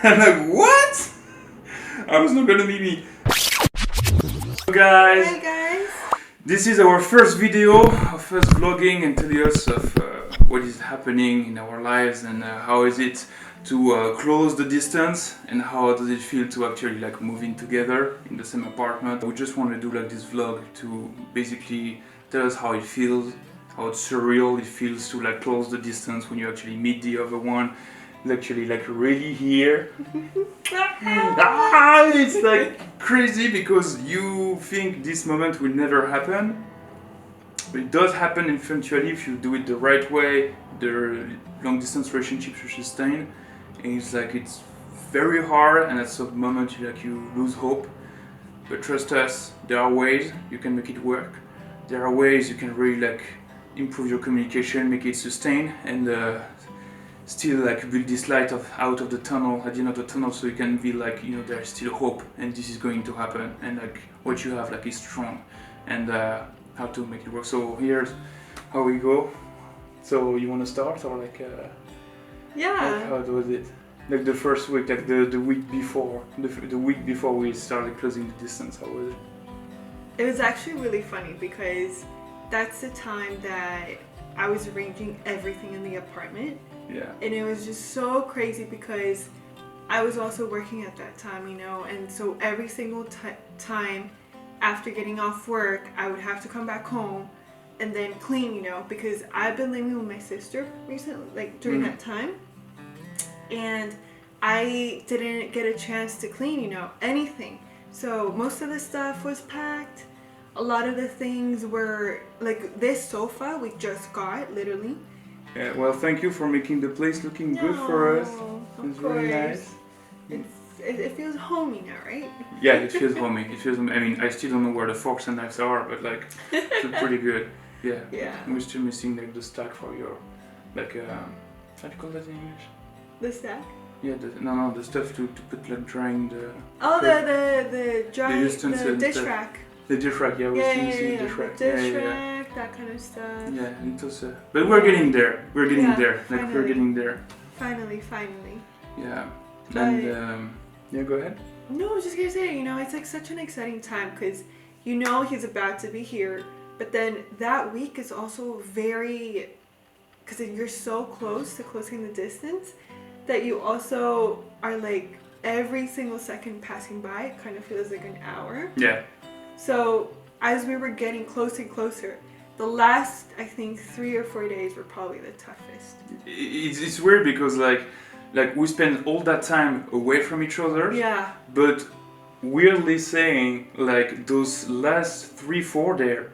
I'm like, what? I was not gonna be me. Hello guys. Hi guys. This is our first video of us vlogging and telling us of what is happening in our lives and how is it to close the distance and how does it feel to actually like moving together in the same apartment. We just want to do like this vlog to basically tell us how it feels, how it's surreal it feels to like close the distance when you actually meet the other one. Actually like really here. It's like crazy because you think this moment will never happen, but it does happen eventually if you do it the right way. The long distance relationships you sustain, and it's very hard, and at some moment you lose hope. But trust us, there are ways you can make it work. There are ways you can really like improve your communication, make it sustain, and still like build this light out of the tunnel, at the end of the tunnel, so you can be like, there's still hope and this is going to happen, and like what you have like is strong, and how to make it work. So here's how we go. So you want to start, or like Yeah. how was it? Like the first week, like the week before, the week before we started closing the distance, how was it? It was actually really funny because that's the time that I was arranging everything in the apartment. Yeah. And it was just so crazy because I was also working at that time, and so every single time after getting off work, I would have to come back home and then clean, because I've been living with my sister recently, like during that time, and I didn't get a chance to clean, anything. So most of the stuff was packed. A lot of the things were like this sofa we just got, literally. Yeah, well, thank you for making the place looking good for us. It's very nice. It feels homey now, right? Yeah, it feels homey. I mean, I still don't know where the forks and knives are, but like, it's pretty good. Yeah. Yeah. We're still missing like the stack for your, like, how do you call that in English? The stack? Yeah, the stuff to put like drying the. Oh, the dish stuff. rack. The dish rack, yeah, we're still missing the dish rack. The dish rack, that kind of stuff. Yeah, it was, but we're getting there. We're getting there. Like finally. we're getting there. Finally. Yeah. And yeah, go ahead. No, I was just gonna say, it's like such an exciting time because he's about to be here, but then that week is also very, because you're so close to closing the distance that you also are like every single second passing by kind of feels like an hour. Yeah. So as we were getting closer and closer, the last, I think, 3 or 4 days were probably the toughest. It's weird because like we spend all that time away from each other. Yeah. But weirdly saying, like those last 3-4 there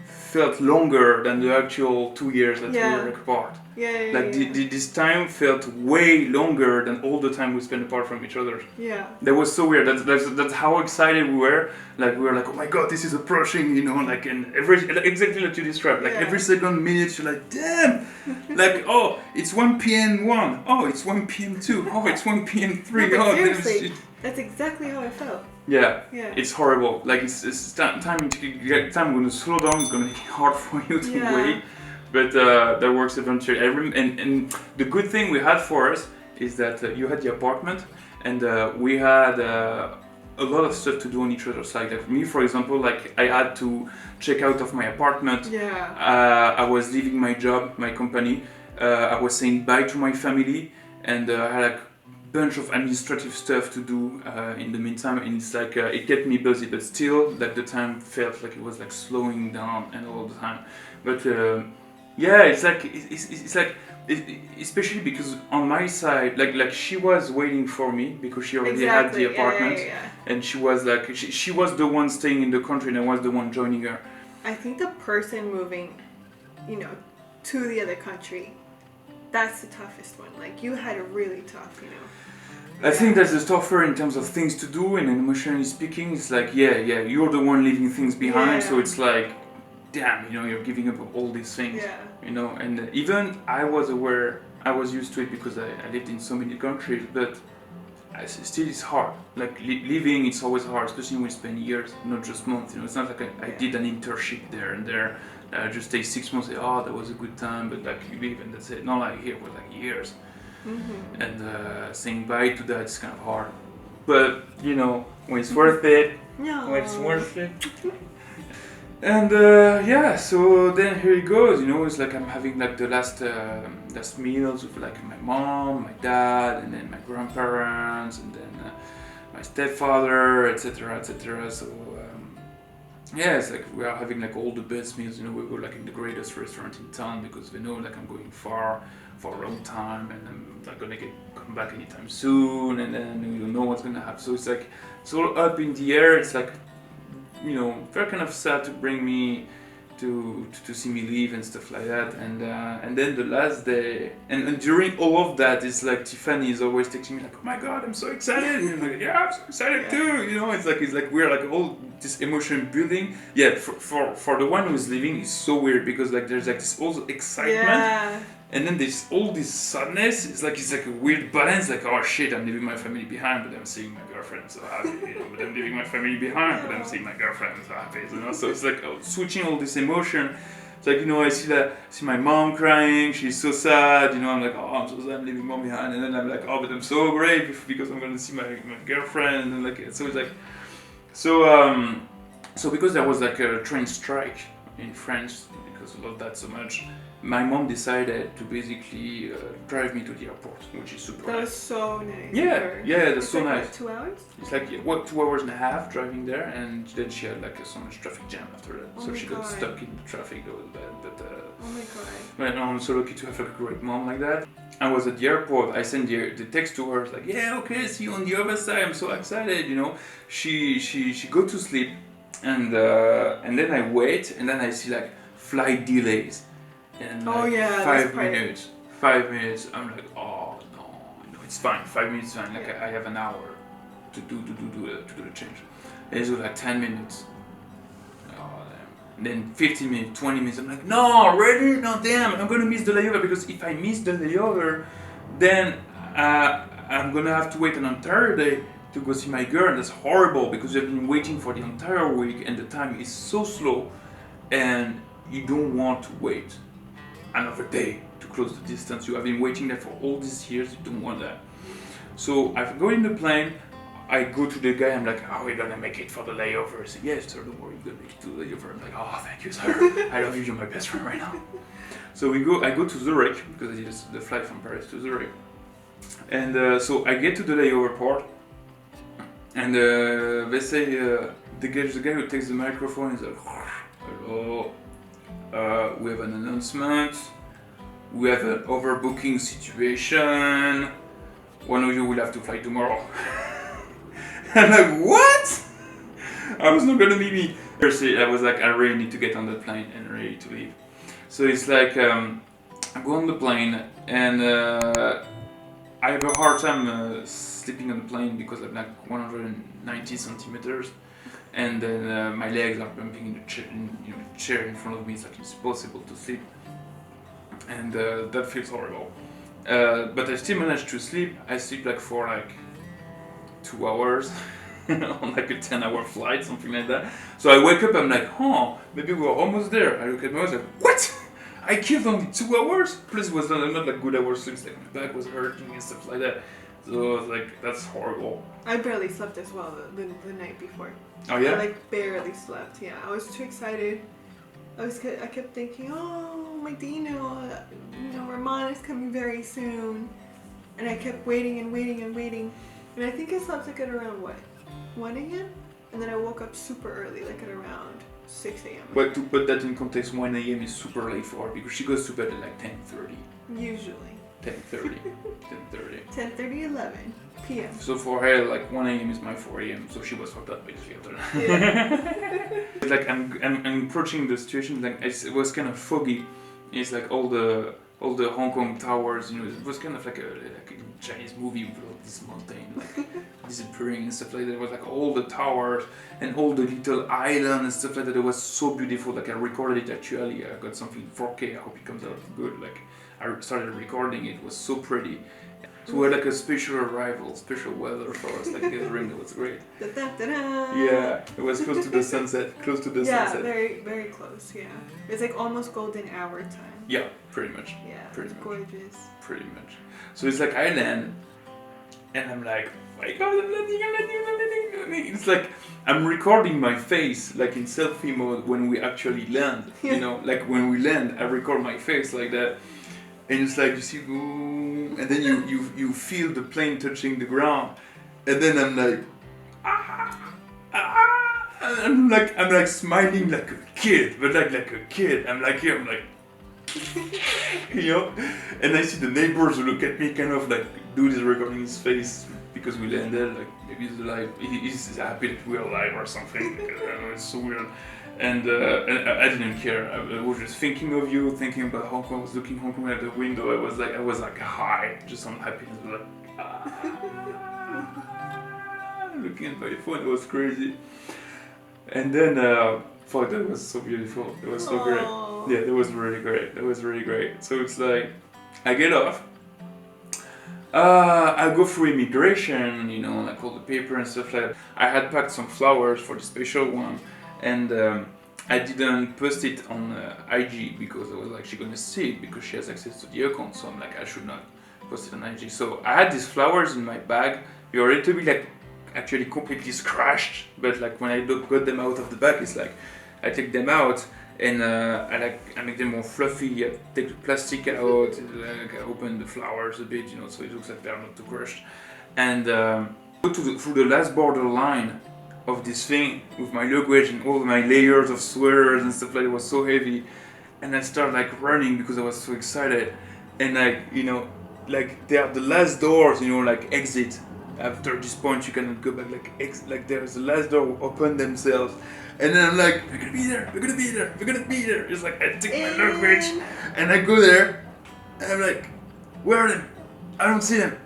felt longer than the actual 2 years that we were apart. Yeah. Like this time felt way longer than all the time we spent apart from each other. Yeah. That was so weird. That's how excited we were. Like we were like, oh my god, this is approaching, like, and exactly like you described. Like every second, minute, you're like, damn. Like, oh, it's 1 p.m. 1. Oh, it's 1 p.m. 2. Oh, it's 1 p.m. 3. No, oh, seriously, that's exactly how I felt. Yeah. Yeah. It's horrible. Like it's time when to slow down. It's gonna be hard for you to wait. But that works eventually. And the good thing we had for us is that you had the apartment, and we had a lot of stuff to do on each other's side. Like me, for example, like I had to check out of my apartment. Yeah. I was leaving my job, my company. I was saying bye to my family, and I had like a bunch of administrative stuff to do in the meantime. And it's like it kept me busy, but still, like the time felt like it was like slowing down and all the time. But yeah, it's like especially because on my side, like she was waiting for me because she already had the apartment, and she was like she was the one staying in the country, and I was the one joining her. I think the person moving, to the other country, that's the toughest one. Like you had it really tough, I think that's the tougher in terms of things to do, and emotionally speaking, it's like you're the one leaving things behind, so it's like, damn, you're giving up all these things, and even I was used to it because I lived in so many countries, but still it's hard. Like living, it's always hard, especially when you spend years, not just months. It's not like I did an internship there and there. I just stay 6 months. Say, oh, that was a good time, but like you leave and that's it. Not like here was like years. Mm-hmm. And saying bye to that is kind of hard. But you know, when it's worth it, No. when it's worth it. And yeah, so then here it goes. You know, it's like I'm having like the last meals with like my mom, my dad, and then my grandparents, and then my stepfather, etc., etc. So yeah, it's like we are having like all the best meals. You know, we go like in the greatest restaurant in town because they know like I'm going far for a long time, and I'm not gonna come back anytime soon, and then you don't know what's gonna happen. So it's like it's all up in the air. It's like, you know, very kind of sad to bring me to see me leave and stuff like that. And then the last day, and during all of that, it's like Tiffany is always texting me like, "Oh my God, I'm so excited!" And I'm like, "Yeah, I'm so excited too." You know, it's like we're like all this emotion building. Yeah, for the one who's leaving, it's so weird because like there's like this also excitement. Yeah. And then there's all this sadness. It's like a weird balance. Like, oh shit, I'm leaving my family behind, but I'm seeing my girlfriend, so happy. You know, but I'm leaving my family behind, but I'm seeing my girlfriend, so happy. You know, so it's like switching all this emotion. It's like, you know, I see my mom crying. She's so sad. You know, I'm like, oh, I'm so sad, I'm leaving mom behind. And then I'm like, oh, but I'm so great because I'm gonna see my girlfriend. And like, so it's like, so because there was like a train strike in France because I love that so much. My mom decided to basically drive me to the airport, which is super That was nice. so nice. Yeah, that's so like, nice. What, 2 hours? It's like 2 hours and a half driving there, and then she had like so much traffic jam after that, Oh so my she got God. stuck in the traffic. That was bad, but Oh my God. but no, I'm so lucky to have like a great mom like that. I was at the airport. I sent the text to her. It's like, yeah, okay, see you on the other side. I'm so excited. You know, she go to sleep, and then I wait, and then I see like flight delays. And Oh, like yeah, that's 5 probably- minutes. 5 minutes. I'm like, oh no, it's fine. 5 minutes, fine. Like Yeah. I have an hour to do the change. And it was like 10 minutes. Oh damn. And then 15 minutes, 20 minutes. I'm like, no, already? No, damn. I'm gonna miss the layover because if I miss the layover, then I'm gonna have to wait an entire day to go see my girl. And that's horrible because I've been waiting for the entire week, and the time is so slow, and you don't want to wait another day to close the distance. You have been waiting there for all these years, you don't want that. So I go in the plane, I go to the guy, I'm like, are we gonna make it for the layover? He said, yes, sir, don't worry, you're gonna make it to the layover. I'm like, oh, thank you, sir. I love you, you're my best friend right now. So I go to Zurich, because I did the flight from Paris to Zurich. And so I get to the layover port, and they say, the guy who takes the microphone is like, hello, we have an announcement. We have an overbooking situation. One of you will have to fly tomorrow. I'm like, what? I was not gonna be me. Seriously, I was like, I really need to get on the plane and ready to leave. So it's like, I go on the plane, and I have a hard time sleeping on the plane because I'm like 190 centimeters. And then my legs are bumping in the chair in front of me. It's like it's impossible to sleep, and that feels horrible. But I still manage to sleep. I sleep like for like 2 hours on like a 10-hour flight, something like that. So I wake up. I'm like, maybe we're almost there. I look at my watch, like, what? I killed only 2 hours. Plus, it was not like good hours sleep. Like my back was hurting and stuff like that. So I was like, that's horrible. I barely slept as well the night before. Oh yeah? I like barely slept. Yeah, I was too excited. I kept thinking, oh my Dino, Romain is coming very soon, and I kept waiting and waiting and waiting, and I think I slept like at around 1 a.m. and then I woke up super early, like at around 6 a.m. But to put that in context, 1 a.m. is super late for her because she goes to bed at like 10:30. Usually. 10:30. 10:30. 10:30, 11 p.m. So for her, like 1 a.m. is my 4 a.m. So she was fucked up basically after that. Yeah. Like I'm approaching the situation, like it was kind of foggy. It's like all the Hong Kong towers, it was kind of like a Chinese movie with all this mountain like disappearing and stuff like that. It was like all the towers and all the little island and stuff like that. It was so beautiful. Like I recorded it actually. I got something 4K. I hope it comes out good. Like I started recording it. It was so pretty. So we had like a special arrival, special weather for us, like gathering. It was great. Da-da-da-da. Yeah, it was close to the sunset. Close to the sunset. Yeah, very, very close, yeah. It's like almost golden hour time. Yeah, pretty much. Yeah, Pretty it's much. gorgeous. Pretty much. So it's like I land, and I'm like, oh my god, I'm landing. It's like I'm recording my face like in selfie mode when we actually land. You know, like when we land, I record my face like that, and it's like you see, boom, and then you feel the plane touching the ground, and then I'm like, and I'm like smiling like a kid, but like a kid. I'm like here, I'm like. You know, and I see the neighbors who look at me kind of like dude is recording his face because we landed, like maybe he's alive, he's happy that we're alive or something. Because, it's so weird, and I didn't care. I was just thinking of you, thinking about Hong Kong. I was looking Hong Kong at the window. I was like high, just on happiness, like looking at my phone. It was crazy, and then fuck, that was so beautiful. It was so great. Yeah, that was really great. That was really great. So it's like, I get off. I go through immigration, you know, like all the paper and stuff like that. I had packed some flowers for the special one, and I didn't post it on IG because I was like, she's gonna see it because she has access to the account. So I'm like, I should not post it on IG. So I had these flowers in my bag. They were a little bit like actually completely scratched, but like when I got them out of the bag, it's like I take them out. And I make them more fluffy. I take the plastic out, I open the flowers a bit, you know, so it looks like they're not too crushed. And go through the last border line of this thing with my luggage and all my layers of sweaters and stuff like that. It was so heavy. And I started like running because I was so excited. And like, you know, like they are the last doors, you know, like exit. After this point, you cannot go back. Like there's the last door will open themselves, and then I'm like, we're gonna be there, we're gonna be there, we're gonna be there. It's like I take my luggage, and I go there, and I'm like, where are they? I don't see them.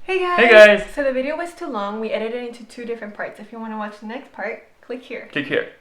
Hey guys. Hey guys. So the video was too long. We edited it into 2 different parts. If you want to watch the next part, click here. Click here.